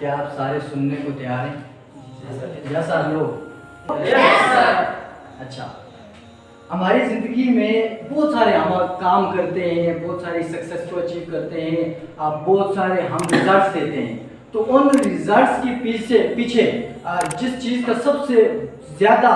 क्या आप सारे सुनने को तैयार हैं? यस सर लोग। अच्छा, हमारी ज़िंदगी में बहुत सारे हम काम करते हैं, बहुत सारी सक्सेस को अचीव करते हैं, बहुत सारे हम रिजल्ट्स देते हैं। तो उन रिजल्ट्स के पीछे जिस चीज़ का सबसे ज़्यादा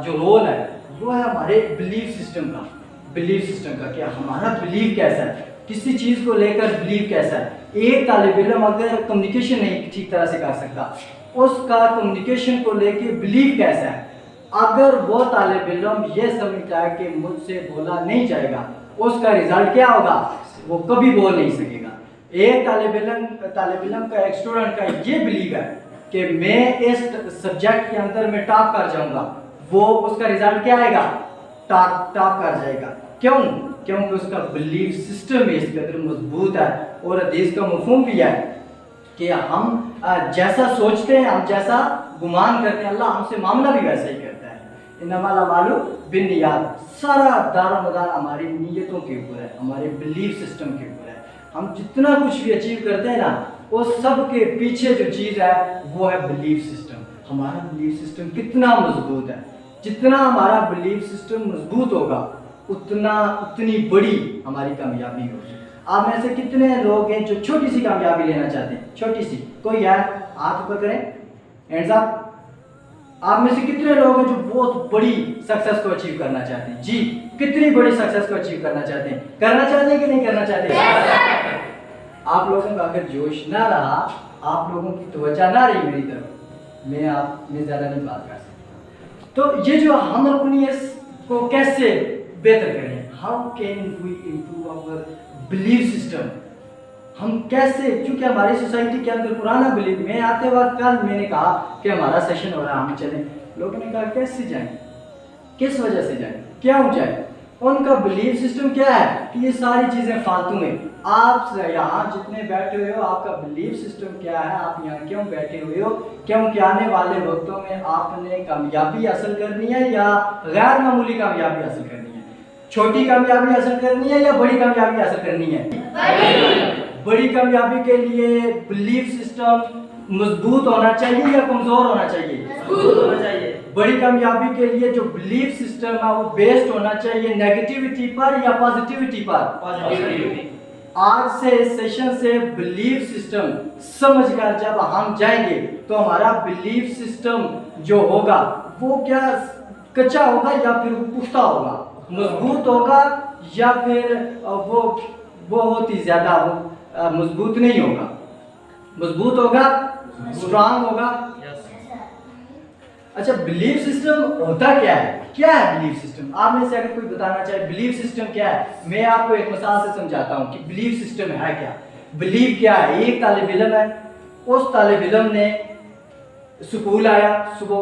जो रोल है वो है हमारे बिलीफ सिस्टम का कि हमारा बिलीव कैसा है, किसी चीज़ को लेकर बिलीव कैसा है। एक तालिब इल्म अगर कम्युनिकेशन नहीं ठीक तरह से कर सकता, उसका कम्युनिकेशन को लेके बिलीव कैसा है। अगर वो तालिब इल्म ये समझता है कि मुझसे बोला नहीं जाएगा, उसका रिजल्ट क्या होगा? वो कभी बोल नहीं सकेगा। एक तालिब इल्म का, एक स्टूडेंट का ये बिलीव है कि मैं इस सब्जेक्ट के अंदर में टॉप कर जाऊंगा, वो उसका रिजल्ट क्या आएगा? टॉप कर जाएगा। क्यों? क्योंकि उसका बिलीफ सिस्टम इस कदर मजबूत है। और हदीस का मफहूम भी है कि हम जैसा सोचते हैं, हम जैसा गुमान करते हैं, अल्लाह हमसे मामला भी वैसा ही करता है। इन्नमल अमालु बिन्नियात। सारा दारोमदार हमारी नीयतों के ऊपर है, हमारे बिलीफ सिस्टम के ऊपर है। हम जितना कुछ भी अचीव करते हैं ना, वो सब के पीछे जो चीज़ है वो है बिलीफ सिस्टम। हमारा बिलीफ सिस्टम कितना मजबूत है, जितना हमारा बिलीफ सिस्टम मजबूत होगा उतनी बड़ी हमारी कामयाबी होगी। आप में से कितने लोग हैं जो छोटी सी कामयाबी लेना चाहते हैं? छोटी सी कोई है? हाथ ऊपर करें, हैंड्स अप। आप में से कितने लोग हैं जो बहुत बड़ी सक्सेस को अचीव करना चाहते हैं? जी, कितनी बड़ी सक्सेस को अचीव करना चाहते हैं? करना चाहते हैं कि नहीं करना चाहते? आप लोगों का अगर जोश ना रहा, आप लोगों की तवज्जो ना रही मेरी तरफ, मैं ज़्यादा नहीं बात कर सकता। तो ये जो हम अपनी इसको कैसे बेहतर करें, how can we improve our belief system. हम कैसे, क्योंकि हमारी सोसाइटी के अंदर पुराना बिलीफ, मैं आते वक्त कल मैंने कहा कि हमारा सेशन हो रहा है, हम चलें। लोगों ने कहा कैसे जाएं, किस वजह से जाएं, क्यों जाएं? उनका बिलीफ सिस्टम क्या है कि ये सारी चीज़ें फालतू हैं। आप यहाँ जितने बैठे हुए हो, आपका बिलीफ सिस्टम क्या है? आप यहाँ क्यों बैठे हुए हो? क्योंकि आने वाले वक्तों में आपने कामयाबी हासिल करनी है या गैर मामूली कामयाबी हासिल करनी है? छोटी कामयाबी हासिल करनी है या बड़ी कामयाबी हासिल करनी है? बड़ी कामयाबी के लिए बिलीफ सिस्टम मजबूत होना चाहिए या कमजोर होना चाहिए? मजबूत होना चाहिए। बड़ी कामयाबी के लिए जो बिलीफ सिस्टम है वो बेस्ड होना चाहिए नेगेटिविटी पर या पॉजिटिविटी पर? पॉजिटिविटी। आज से इस सेशन से बिलीफ सिस्टम समझकर जब हम जाएंगे तो हमारा बिलीफ सिस्टम जो होगा वो क्या कच्चा होगा या फिर वो पुख्ता होगा, मजबूत होगा या फिर वो बहुत ही ज्यादा मजबूत नहीं होगा? मजबूत होगा, स्ट्रांग होगा। अच्छा, बिलीफ सिस्टम होता क्या है? क्या है बिलीफ सिस्टम? आप में से अगर कोई बताना चाहे बिलीफ सिस्टम क्या है, मैं आपको एक मिसाल से समझाता हूँ कि बिलीफ सिस्टम है क्या। बिलीफ क्या है? एक तालिब इल्म है, उस तालिब इल्म ने स्कूल आया, सुबह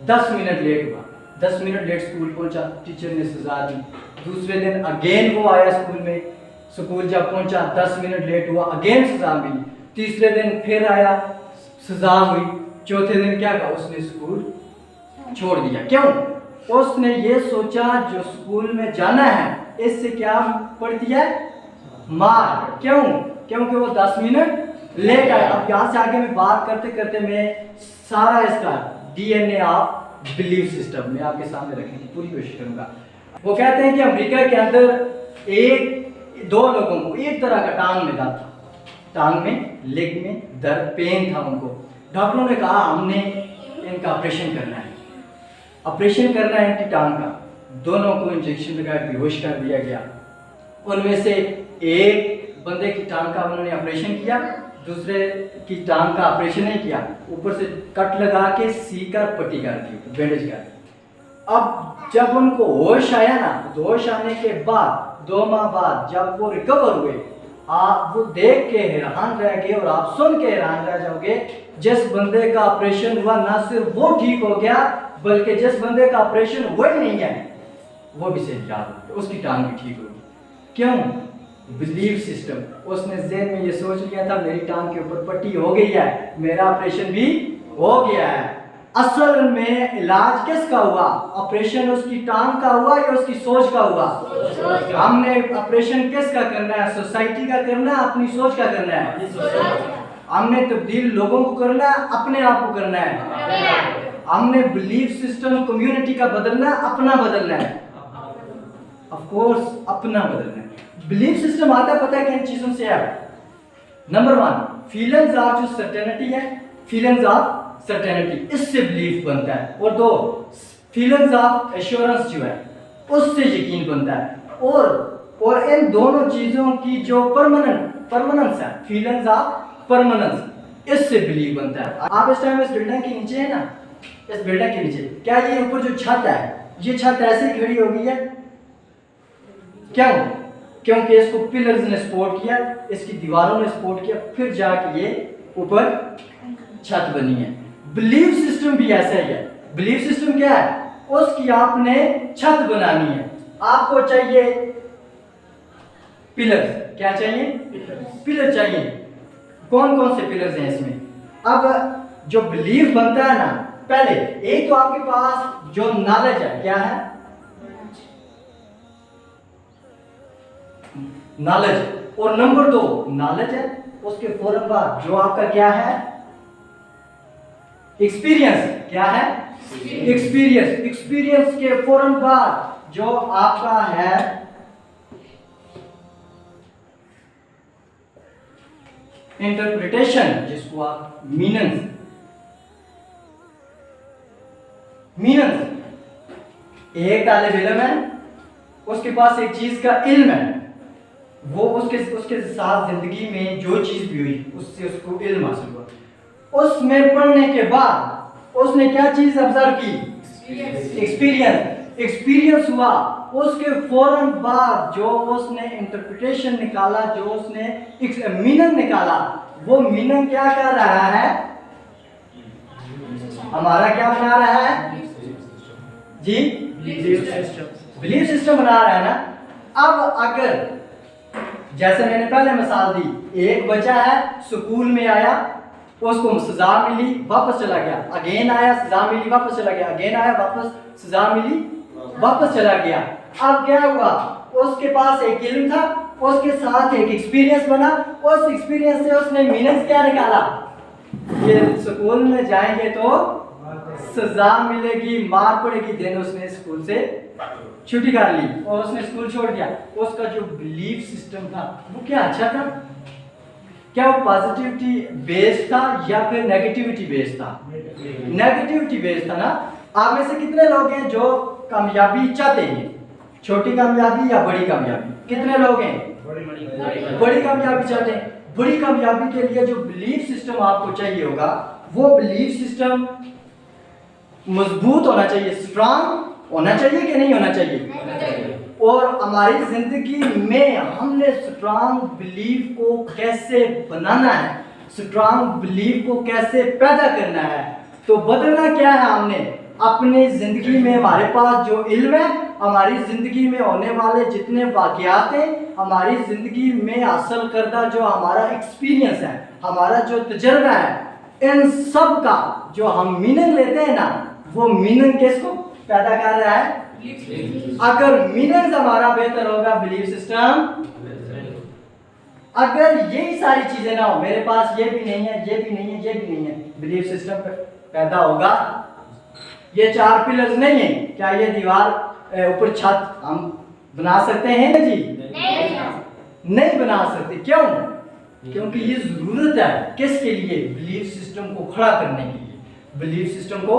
10 मिनट लेट हुआ, 10 मिनट लेट स्कूल पहुंचा, टीचर ने सजा दी। दूसरे दिन अगेन वो आया स्कूल में, स्कूल जब पहुंचा 10 मिनट लेट हुआ, अगेन सजा मिली। तीसरे दिन फिर आया, सजा हुई। चौथे दिन क्या कहा? उसने स्कूल छोड़ दिया। क्यों? उसने ये सोचा जो स्कूल में जाना है इससे क्या पड़ दिया? मार। क्यों? क्योंकि वो 10 मिनट लेट आया। अब यहाँ से आगे मैं बात करते करते मैं सारा इसका DNA ऑफ बिलीफ सिस्टम मैं आपके सामने रखने की पूरी कोशिश करूंगा। वो कहते हैं कि अमेरिका के अंदर दो लोगों को एक तरह का टांग में दर्द था, टांग में, लेग में दर्द, पेन था उनको। डॉक्टरों ने कहा हमने इनका ऑपरेशन करना है, ऑपरेशन करना है इनकी टांग का। दोनों को इंजेक्शन लगा बेहोश कर दिया गया। उनमें से एक बंदे की टांग का उन्होंने ऑपरेशन किया, दूसरे की टांग का ऑपरेशन नहीं किया, ऊपर से कट लगा के सीकर पट्टी कर दी, बैंडेज कर दी। अब जब उनको होश आया ना, होश आने के बाद 2 माह बाद जब वो रिकवर हुए, आप वो देख के हैरान रह गए और आप सुन के हैरान रह जाओगे। जिस बंदे का ऑपरेशन हुआ ना सिर्फ वो ठीक हो गया, बल्कि जिस बंदे का ऑपरेशन हुआ ही नहीं है वो भी सेहतयाब हो गया, उसकी टांग भी ठीक होगी। क्यों? Belief system. उसने ज़हन में ये सोच लिया था मेरी टांग के ऊपर पट्टी हो गई है, मेरा ऑपरेशन भी हो गया है। असल में इलाज किसका हुआ? ऑपरेशन उसकी टांग का हुआ या उसकी सोच का हुआ? हमने ऑपरेशन किसका करना है? सोसाइटी का करना है, अपनी सोच का करना है? हमने तब्दील लोगों को करना है, अपने आप को करना है। हमने बिलीफ सिस्टम कम्युनिटी का बदलना है, अपना बदलना है। ऑफ कोर्स अपना बदलना है। बिलीफ सिस्टम आता है पता है किन चीजों से है? नंबर 1 फीलिंग्स ऑफ जो सर्टेनिटी है, फीलिंग्स ऑफ सर्टेनिटी, इससे बिलीफ बनता है। और 2 फीलिंग्स ऑफ एश्योरेंस जो है उससे यकीन बनता है। और इन दोनों चीजों की जो परमानेंस है, फीलिंग्स ऑफ परमानेंस, इससे बिलीव बनता है। आप इस टाइम इस बिल्डिंग के नीचे है ना, इस बिल्डिंग के नीचे, क्या ये ऊपर जो छत है, ये छत ऐसे ही खड़ी हो गई है? क्यों? क्योंकि इसको पिलर्स ने सपोर्ट किया, इसकी दीवारों ने सपोर्ट किया, फिर जाके ये ऊपर छत बनी है। बिलीफ सिस्टम भी ऐसा ही है। बिलीफ सिस्टम क्या है? उसकी आपने छत बनानी है। आपको चाहिए पिलर्स। क्या चाहिए? पिलर चाहिए। कौन कौन से पिलर्स हैं इसमें? अब जो बिलीफ बनता है ना, पहले एक तो आपके पास जो नॉलेज है, क्या है? नॉलेज। और नंबर 2 नॉलेज है, उसके फौरन बाद जो आपका क्या है? एक्सपीरियंस। क्या है? एक्सपीरियंस। एक्सपीरियंस के फौरन बाद जो आपका है इंटरप्रिटेशन, जिसको आप मीनिंग्स। एक तालिब इल्म है, उसके पास एक चीज का इल्म है, वो उसके साथ जिंदगी में जो चीज भी हुई उससे उसको इल्म हासिल हुआ। उसमें पढ़ने के बाद उसने क्या चीज ऑब्जर्व की? एक्सपीरियंस हुआ। उसके फौरन बाद जो उसने इंटरप्रिटेशन निकाला, जो उसने मीनिंग निकाला, वो मीनिंग क्या कर रहा है? हमारा क्या बना रहा है जी? बिलीफ सिस्टम बना रहा है ना। अब अगर जैसे मैंने पहले मिसाल दी, एक बच्चा है स्कूल में आया, उसको सजा मिली, वापस चला गया, अगेन आया, सजा मिली, वापस चला गया, अगेन आया, वापस सजा मिली, वापस चला गया। अब क्या हुआ? उसके पास एक इल्म था, उसके साथ एक एक्सपीरियंस बना, उस एक्सपीरियंस से उसने मीनिंग्स क्या निकाला? ये स्कूल में जाएंगे तो सजा मिलेगी, मार पड़ेगी, देन उसने स्कूल से छुट्टी कर ली और उसने स्कूल छोड़ दिया। उसका जो बिलीफ सिस्टम था वो क्या अच्छा था? क्या वो पॉजिटिविटी बेस्ड था या फिर नेगेटिविटी बेस्ड था? नेगेटिविटी बेस्ड था ना। आप में से कितने लोग हैं जो कामयाबी चाहते हैं? छोटी कामयाबी या बड़ी कामयाबी? कितने लोग हैं बड़ी कामयाबी चाहते हैं? बड़ी कामयाबी के लिए जो बिलीफ सिस्टम आपको चाहिए होगा, वो बिलीफ सिस्टम मजबूत होना चाहिए, स्ट्रांग होना चाहिए कि नहीं होना चाहिए? और हमारी जिंदगी में हमने स्ट्रांग बिलीफ को कैसे बनाना है, स्ट्रांग बिलीफ को कैसे पैदा करना है? तो बदलना क्या है? हमने अपनी जिंदगी में, हमारे पास जो इल्म है, हमारी जिंदगी में होने वाले जितने वाकयात हैं, हमारी जिंदगी में हासिल करदा जो हमारा एक्सपीरियंस है, हमारा जो तजर्बा है, इन सब का जो हम मीनिंग लेते हैं ना, वो मीनिंग किसको पैदा कर रहा है? अगर मीनिंग हमारा बेहतर होगा, बिलीफ सिस्टम, अगर यही सारी चीजें ना हो, मेरे पास ये भी नहीं है, ये भी नहीं है, ये भी नहीं है, बिलीफ सिस्टम पैदा होगा। ये 4 पिलर्स नहीं है, क्या ये दीवार ऊपर छत हम बना सकते हैं जी? नहीं बना सकते। क्यों? क्योंकि ये जरूरत है किसके लिए? बिलीफ सिस्टम को खड़ा करने के लिए। बिलीफ सिस्टम को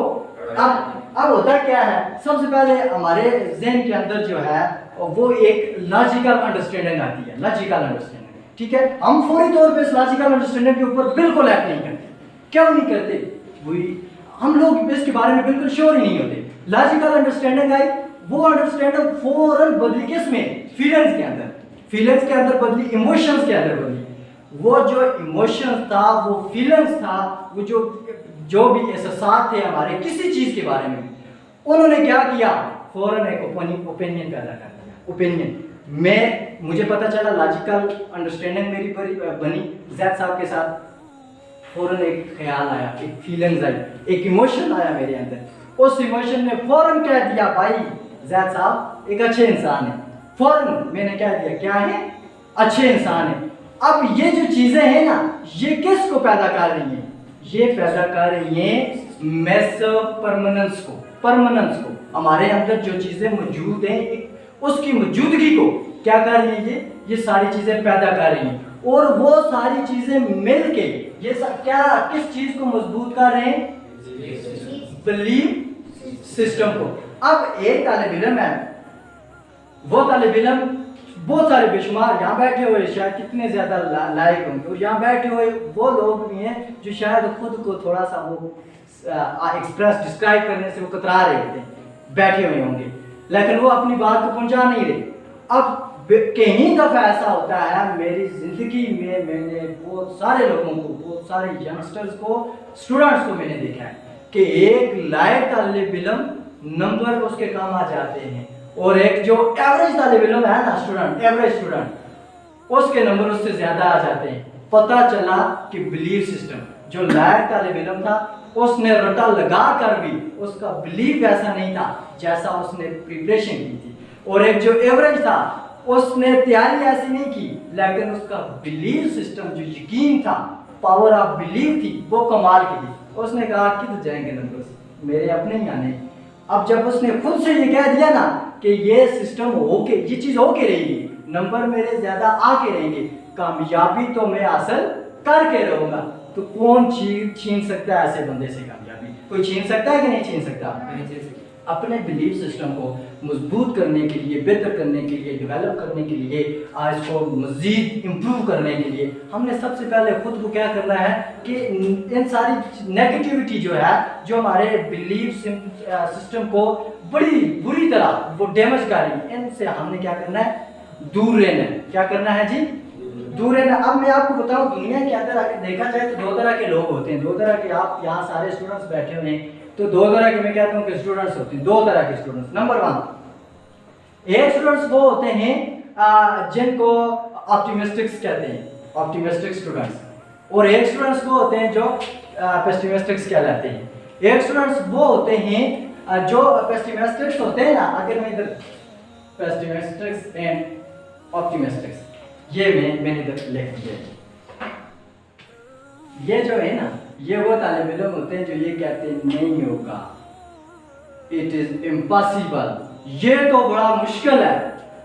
अब होता क्या है? सबसे पहले हमारे ज़हन के अंदर जो है वो एक लॉजिकल अंडरस्टैंडिंग आती है। लॉजिकल अंडरस्टैंडिंग, ठीक है? हम फौरी तौर पे इस लॉजिकल अंडरस्टैंडिंग के ऊपर बिल्कुल एक्ट नहीं करते। क्यों नहीं करते? वही हम लोग इसके बारे में बिल्कुल श्योर ही नहीं होते। लॉजिकल अंडरस्टैंडिंग आई, वो अंडरस्टैंडिंग फौरन बदली किसमें? फीलिंग्स के अंदर। फीलिंग्स के अंदर बदली, इमोशंस के अंदर बदली। वो जो इमोशंस था, वो फीलिंग्स था, वो जो भी एहसास थे हमारे किसी चीज के बारे में, उन्होंने क्या किया? फौरन एक ओपिनियन पैदा कर दिया। ओपिनियन मुझे पता चला, लॉजिकल अंडरस्टैंडिंग मेरी बनी जैद साहब के साथ, फौरन एक ख्याल आया, एक फीलिंग्स आई, एक इमोशन आया मेरे अंदर। उस इमोशन ने फौरन कह दिया, भाई जैद साहब एक अच्छे इंसान है। फौरन मैंने कह दिया, क्या है? अच्छे इंसान है। अब ये जो चीजें हैं ना, ये किसको पैदा कर रही हैं? ये पैदा कर रही हैं मैसिव परमानेंस को। हमारे अंदर जो चीजें मौजूद हैं उसकी मौजूदगी को क्या कर रही हैं? ये सारी चीजें पैदा कर रही हैं, और वो सारी चीजें मिलके ये क्या किस चीज को मजबूत कर रहे हैं? बिलीफ सिस्टम को। अब एक तालिब इल्म है, वो तालिब इल्म बहुत सारे बेशुमार यहाँ बैठे हुए शायद कितने ज्यादा लायक होंगे, और यहाँ बैठे हुए वो लोग भी हैं जो शायद खुद को थोड़ा सा वो डिस्क्राइब करने से वो कतरा रहे थे, बैठे हुए होंगे, लेकिन वो अपनी बात को पहुंचा नहीं रहे। अब कहीं दफा ऐसा होता है मेरी जिंदगी में, मैंने बहुत सारे लोगों को, बहुत सारे यंगस्टर्स को, स्टूडेंट्स को मैंने देखा है कि एक लायक तालिब इल्म नंबर उसके काम आ जाते हैं, और एक जो एवरेज तालिब इल्म है ना, एवरेज स्टूडेंट, उसके नंबर उससे ज्यादा आ जाते हैं। पता चला कि बिलीफ सिस्टम, जो लायक तालिब इल्म था उसने रटा लगा कर भी उसका बिलीफ ऐसा नहीं था जैसा उसने प्रिपरेशन की थी, और एक जो एवरेज था उसने तैयारी ऐसी नहीं की, लेकिन उसका बिलीफ सिस्टम, जो यकीन था, पावर ऑफ बिलीफ थी, वो कमाल की थी। उसने कहा किधर जाएंगे नंबर, मेरे अपने ही आने। अब जब उसने खुद से ये कह दिया ना कि ये सिस्टम होके, ये चीज होके रहेगी, नंबर मेरे ज्यादा आके रहेंगे, कामयाबी तो मैं हासिल करके रहूंगा, तो कौन छीन सकता है ऐसे बंदे से कामयाबी? कोई छीन सकता है कि नहीं छीन सकता? अपने बिलीफ सिस्टम को मजबूत करने के लिए, बेहतर करने के लिए, डेवलप करने के लिए, आज को मजीद इम्प्रूव करने के लिए हमने सबसे पहले खुद को क्या करना है कि इन सारी नेगेटिविटी जो है, जो हमारे बिलीफ सिस्टम को बड़ी बुरी तरह वो डैमेज कर रही है, इनसे हमने क्या करना है? दूर रहना है। क्या करना है जी? दूर रहना। अब मैं आपको बताऊं, दुनिया के अंदर अगर देखा जाए तो दो तरह के लोग होते हैं, दो तरह के। आप यहाँ सारे स्टूडेंट्स बैठे हुए हैं, तो दो तरह के मैं कहता हूँ कि स्टूडेंट्स होते हैं, दो तरह के स्टूडेंट्स। नंबर 1, एक स्टूडेंट्स वो होते हैं जिनको ऑप्टिमिस्टिक्स कहते हैं, ऑप्टिमिस्टिक स्टूडेंट्स, और एक स्टूडेंट्स वो होते हैं जो पेसिमिस्टिक्स कहलाते हैं। एक स्टूडेंट्स वो होते हैं जो पेसिमिस्टिक्स होते हैं ना, अगर मैं इधर पेसिमिस्टिक्स एंड ऑप्टिमिस्टिक्स, ये मैंने इधर लिख दिया। ये जो है ना, ये वो तालिब इल्म होते हैं जो ये कहते हैं नहीं होगा, इट इज इम्पॉसिबल, ये तो बड़ा मुश्किल है,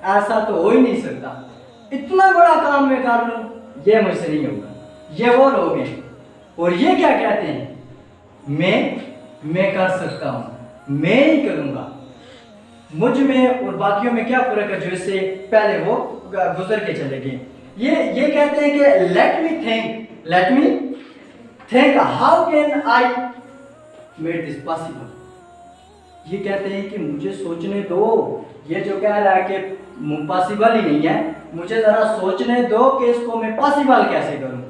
ऐसा तो हो ही नहीं सकता, इतना बड़ा काम मैं कर लूं, ये मुझसे नहीं होगा। ये वो लोग हैं, और ये क्या कहते हैं? मैं कर सकता हूं, मैं ही करूंगा। मुझ में और बाकियों में क्या फर्क है जो इससे पहले वो गुजर के चले गए? ये कहते हैं कि let me think how can I made this possible. ये कहते हैं कि मुझे सोचने दो, ये जो कह रहा है कि पॉसिबल ही नहीं है, मुझे जरा सोचने दो कि इसको मैं पॉसिबल कैसे करूं।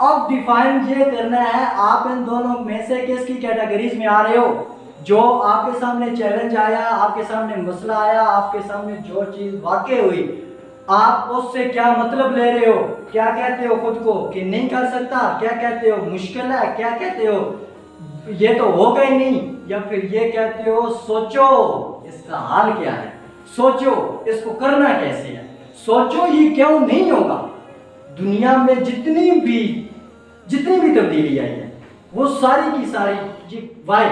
अब डिफाइन ये करना है आप इन दोनों में से किसकी कैटेगरीज में आ रहे हो। जो आपके सामने चैलेंज आया, आपके सामने मसला आया, आपके सामने जो चीज वाकई हुई, आप उससे क्या मतलब ले रहे हो? क्या कहते हो खुद को कि नहीं कर सकता? क्या कहते हो मुश्किल है? क्या कहते हो ये तो होगा ही नहीं? या फिर ये कहते हो सोचो इसका हाल क्या है, सोचो इसको करना कैसे है, सोचो ये क्यों नहीं होगा। दुनिया में जितनी भी तब्दीली आई है वो सारी की सारी ये वाई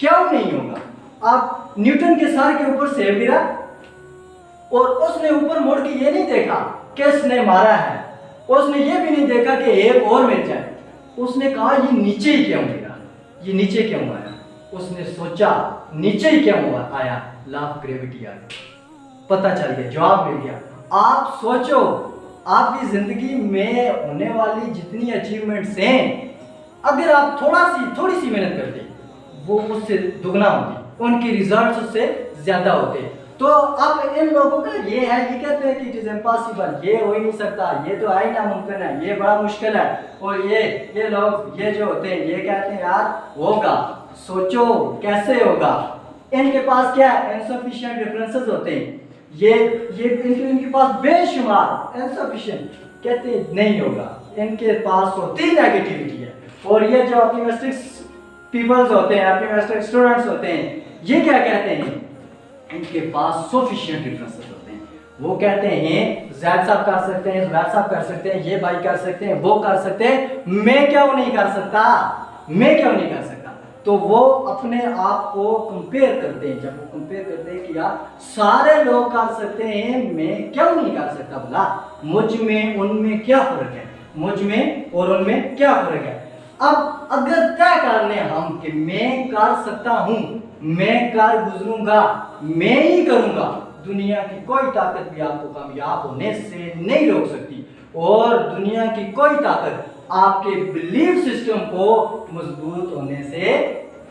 क्यों नहीं होगा। आप न्यूटन के सर के ऊपर सेब गिरा और उसने ऊपर मुड़ के ये नहीं देखा किसने मारा है, उसने ये भी नहीं देखा कि एक और मिल जाए, उसने कहा ये नीचे ही क्यों गिरा, ये नीचे क्यों आया। उसने सोचा नीचे ही क्यों आया, लॉ ऑफ ग्रेविटी आ गया, पता चल गया, जवाब मिल गया। आप सोचो आपकी जिंदगी में होने वाली जितनी अचीवमेंट्स हैं, अगर आप थोड़ी सी मेहनत करते वो उससे दुगना होती, उनके रिजल्ट्स उससे ज्यादा होते। तो अब इन लोगों का ये है, ये कहते हैं कि इट इज इम्पॉसिबल, ये हो ही नहीं सकता, ये तो है ही नामुमकिन है, ये बड़ा मुश्किल है। और ये लोग ये जो होते हैं ये कहते हैं यार होगा, सोचो कैसे होगा। इनके पास क्या है? इनसफिशिएंट रेफरेंसेस होते हैं, ये इनके पास बेशुमार इनसफिशिएंट, कहते हैं नहीं होगा, इनके पास होती नेगेटिविटी है। और ये जो ऑप्टिमिस्टिक पीपल्स होते हैं, ऑप्टिमिस्टिक स्टूडेंट्स होते हैं, ये क्या कहते हैं? इनके पास सफिशिएंट रेफरेंसेस होते हैं, वो कहते हैं जैद साहब कर सकते हैं, जुबैर साहब कर सकते हैं, ये भाई कर सकते हैं, वो कर सकते हैं, मैं क्यों नहीं कर सकता, मैं क्यों नहीं कर सकता। तो वो अपने आप को कंपेयर करते हैं। जब वो कंपेयर करते हैं कि यार सारे लोग कर सकते हैं, मैं क्यों नहीं कर सकता, भला मुझ में उनमें क्या फर्क है, मुझ में और उनमें क्या फर्क है। अब अगर तय कर लें हम कि मैं कर सकता हूं, मैं कर गुजरूंगा, मैं ही करूंगा, दुनिया की कोई ताकत भी आपको कामयाब होने से नहीं रोक सकती, और दुनिया की कोई ताकत आपके बिलीफ सिस्टम को मजबूत होने से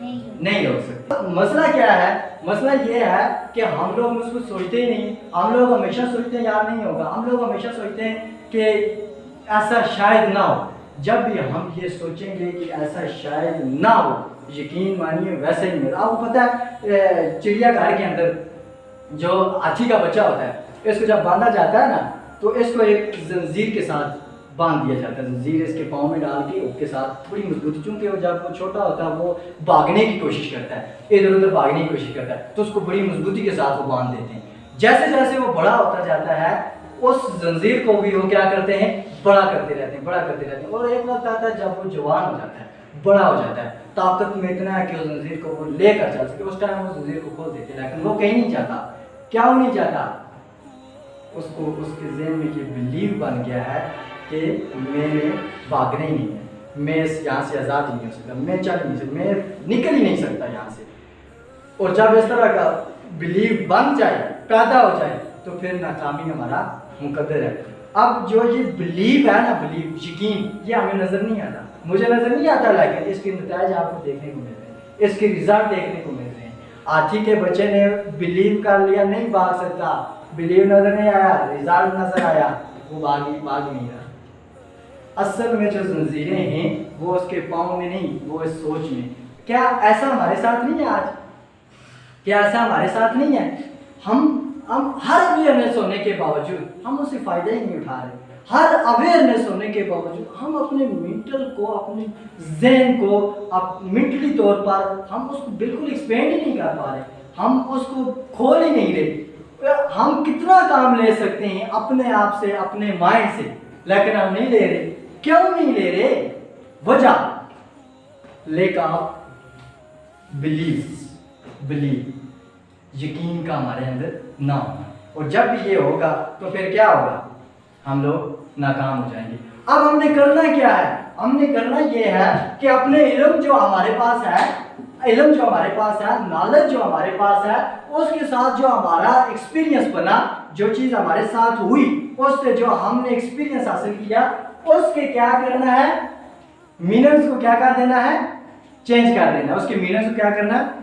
नहीं रोक सकती। मसला क्या है, मसला ये है कि हम लोग उसको सोचते ही नहीं। हम लोग हमेशा सोचते हैं यार नहीं होगा, हम लोग हमेशा सोचते हैं कि ऐसा शायद ना हो। जब भी हम ये सोचेंगे कि ऐसा शायद ना हो, यकीन मानिए वैसे ही नहीं। आपको पता है चिड़ियाघर के अंदर जो हाथी का बच्चा होता है, इसको जब बांधा जाता है ना, तो इसको एक जंजीर के साथ बांध दिया जाता है। जंजीर इसके पाँव में डाल के उसके साथ थोड़ी मजबूती, चूंकि वो जब वो छोटा होता है वो भागने की कोशिश करता है, इधर उधर भागने की कोशिश करता है, तो उसको बड़ी मजबूती के साथ वो बांध देते हैं। जैसे जैसे वो बड़ा होता जाता है, उस जंजीर को भी वो क्या करते हैं, बड़ा करते रहते हैं, बड़ा करते रहते हैं। और एक वक्त आता है जब वो जवान हो जाता है, बड़ा हो जाता है, ताकत में इतना है कि उस जंजीर को वो लेकर चल सके, उस टाइम वो जंजीर को खोल देते हैं। लेकिन वो कहीं नहीं जाता, क्या नहीं जाता, उसको उसके ज़हन में ये बिलीव बन गया है कि मैंने भागना ही नहीं है, मैं यहाँ से आज़ाद ही नहीं हो सकता, मैं चल नहीं सकता, मैं निकल ही नहीं सकता यहाँ से। और जब इस तरह का बिलीव बन जाए, पैदा हो जाए, तो फिर नाकामी हमारा मुकद्दर है। अब जो ये बिलीव है ना, बिलीव, यकीन, ये हमें नज़र नहीं आता, मुझे नज़र नहीं आता, लेकिन इसके नतीजे आपको देखने को मिल रहे हैं, इसके रिजल्ट देखने को मिल रहे हैं। हाथी के बच्चे ने बिलीव कर लिया, नहीं भाग सकता, बिलीव नज़र नहीं आया, रिजल्ट नज़र आया, वो भाग नहीं रहा। असल में जो जंजीरें हैं वो उसके पाँव में नहीं, वो इस सोच में। क्या ऐसा हमारे साथ नहीं है आज? क्या ऐसा हमारे साथ नहीं है? हम हर अवेयरनेस होने के बावजूद हम उससे फ़ायदा ही नहीं उठा रहे। हर अवेयरनेस होने के बावजूद हम अपने मेंटल को, अपने जहन को, मेंटली तौर पर हम उसको बिल्कुल एक्सपेंड ही नहीं कर पा रहे, हम उसको खोल ही नहीं रहे। हम कितना काम ले सकते हैं अपने आप से, अपने माइंड से, लेकिन हम नहीं ले रहे। क्यों नहीं ले रहे? वजह लेक ऑफ बिलीव, यकीन का हमारे अंदर ना होना। और जब भी ये होगा तो फिर क्या होगा, हम लोग नाकाम हो जाएंगे। अब हमने करना क्या है? हमने करना ये है कि अपने इल्म जो हमारे पास है, इल्म जो हमारे पास है, नॉलेज जो हमारे पास है, उसके साथ जो हमारा एक्सपीरियंस बना, जो चीज़ हमारे साथ हुई, उससे जो हमने एक्सपीरियंस हासिल किया, उसके क्या करना है, मीनिंग्स को क्या कर देना है, चेंज कर देना। उसके मीनिंग्स को क्या करना है?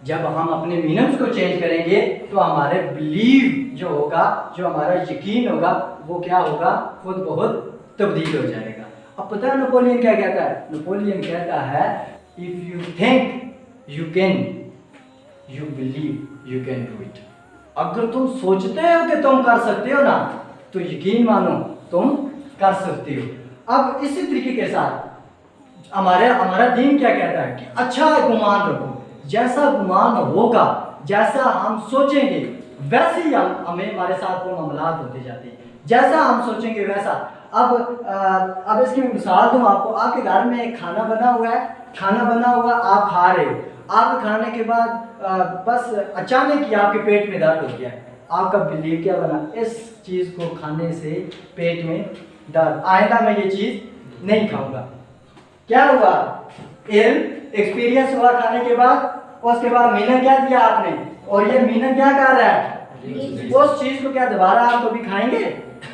जब हम अपने मीनिंग्स को चेंज करेंगे तो हमारे बिलीव जो होगा, जो हमारा यकीन होगा, वो क्या होगा, खुद बहुत तब्दील हो जाएगा। अब पता है नेपोलियन क्या कहता है? नेपोलियन कहता है if you think you can, you believe you can do it. अगर तुम सोचते हो कि तुम कर सकते हो ना, तो यकीन मानो तुम कर सकते हो। अब इसी तरीके के साथ हमारा दीन क्या कहता है कि अच्छा गुमान रखो, जैसा गुमान होगा, जैसा हम सोचेंगे, वैसे ही हमें हमारे साथ वो मामलात होते जाते हैं, जैसा हम सोचेंगे वैसा। अब इसकी मिसाल दूँ आपको। आपके घर में खाना बना हुआ है, आप खा रहे हो, आप खाने के बाद बस अचानक ही आपके पेट में दर्द हो गया, आपका बिलीव क्या बना, इस चीज़ को खाने से पेट में दर्द, आइंदा मैं ये चीज़ नहीं खाऊंगा। क्या हुआ? एक्सपीरियंस हुआ खाने के बाद, उसके बाद मीना क्या दिया आपने, और ये मीना क्या कर रहा है, उस चीज़ को क्या दोबारा आप कभी खाएंगे?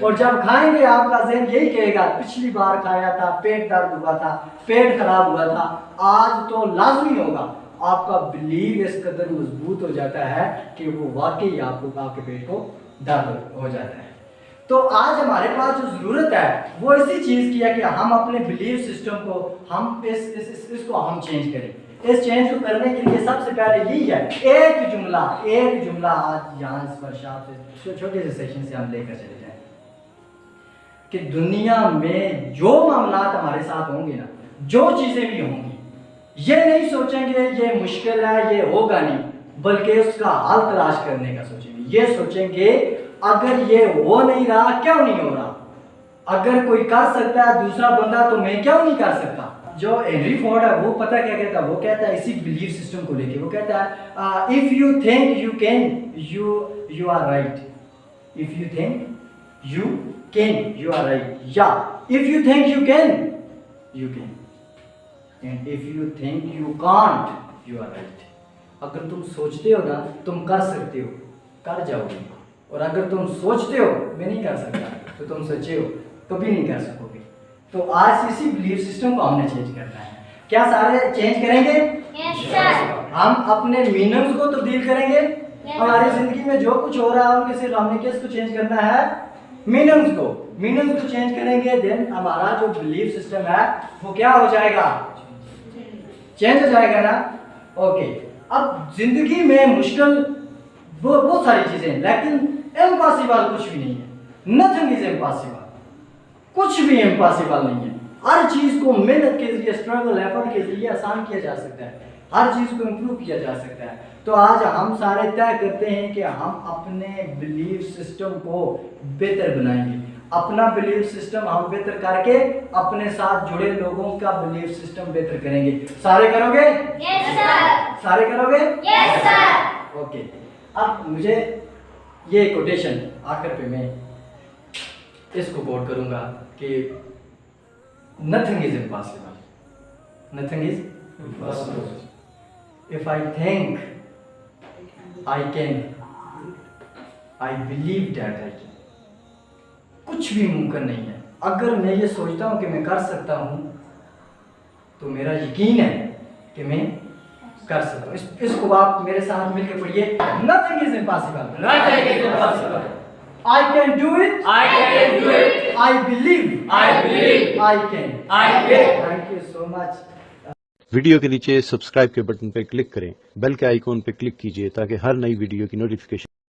और जब खाएंगे आपका ज़हन यही कहेगा पिछली बार खाया था, पेट दर्द हुआ था, पेट खराब हुआ था, आज तो लाजमी होगा। आपका बिलीव इस कदर मजबूत हो जाता है कि वो वाकई आपके पेट को दर्द हो जाता है। तो आज हमारे पास जो ज़रूरत है वो इसी चीज़ की है कि हम अपने बिलीव सिस्टम को हम इसको हम चेंज करें। इस चेंज को करने के लिए सबसे पहले यही है, एक जुमला आज यहाँ इस वर्कशॉप से, छोटे से सेशन से हम लेकर चले जाएं कि दुनिया में जो मामलात हमारे साथ होंगे ना, जो चीज़ें भी होंगी, ये नहीं सोचेंगे ये मुश्किल है, ये होगा नहीं, बल्कि उसका हल तलाश करने का सोचेंगे। ये सोचेंगे अगर ये हो नहीं रहा, क्यों नहीं हो रहा? अगर कोई कर सकता है दूसरा बंदा, तो मैं क्यों नहीं कर सकता? जो हेनरी फोर्ड है वो पता क्या कहता है? वो कहता है इसी बिलीफ सिस्टम को लेके, वो कहता है if you think you can, you are right. If you think you can, you are right. या if you think you can, you can, and if you think you can't, you are right. अगर तुम सोचते हो ना तुम कर सकते हो, कर जाओगे। और अगर तुम सोचते हो मैं नहीं कर सकता, तो तुम सोचे हो कभी नहीं कर सकोगे। तो आज इसी बिलीफ सिस्टम को हमने चेंज करना है। क्या सारे चेंज करेंगे? Yes sir. हम अपने मीनिंग्स को तब्दील करेंगे। हमारी जिंदगी में जो कुछ हो रहा है उनके सिर्फ हमने किसको चेंज करना है? मीनिंग्स को। मीनिंग्स को चेंज करेंगे, देन हमारा जो बिलीफ सिस्टम है वो क्या हो जाएगा? चेंज हो जाएगा ना। ओके, अब जिंदगी में मुश्किल बहुत सारी चीजें हैं, लेकिन इम्पॉसिबल कुछ भी नहीं है। नथिंग इज इम्पॉसिबल, कुछ भी इम्पॉसिबल नहीं है। हर चीज को मेहनत के जरिए, स्ट्रगल एफर्ट के जरिए आसान किया जा सकता है, हर चीज को इम्प्रूव किया जा सकता है। तो आज हम सारे तय करते हैं कि हम अपने बिलीफ सिस्टम को बेहतर बनाएंगे। अपना बिलीफ सिस्टम हम बेहतर करके अपने साथ जुड़े लोगों का बिलीफ सिस्टम बेहतर करेंगे। सारे करोगे? Yes sir. सारे करोगे? Yes sir. ओके, अब मुझे ये कोटेशन आखिर पे मैं इसको कोट करूंगा कि nothing is impossible, nothing is impossible. If I think I can, I believe that I can. कुछ भी मुमकिन नहीं है। अगर मैं ये सोचता हूं कि मैं कर सकता हूं, तो मेरा यकीन है कि मैं कर सकता हूं। इसको आप मेरे साथ मिलकर पढ़िए। Nothing is impossible, Nothing is impossible. I can do it, I can do it. I believe, I believe. I can. I can. Thank you so much. Video के नीचे सब्सक्राइब के बटन पर क्लिक करें, बेल के icon पर click कीजिए ताकि हर नई वीडियो की नोटिफिकेशन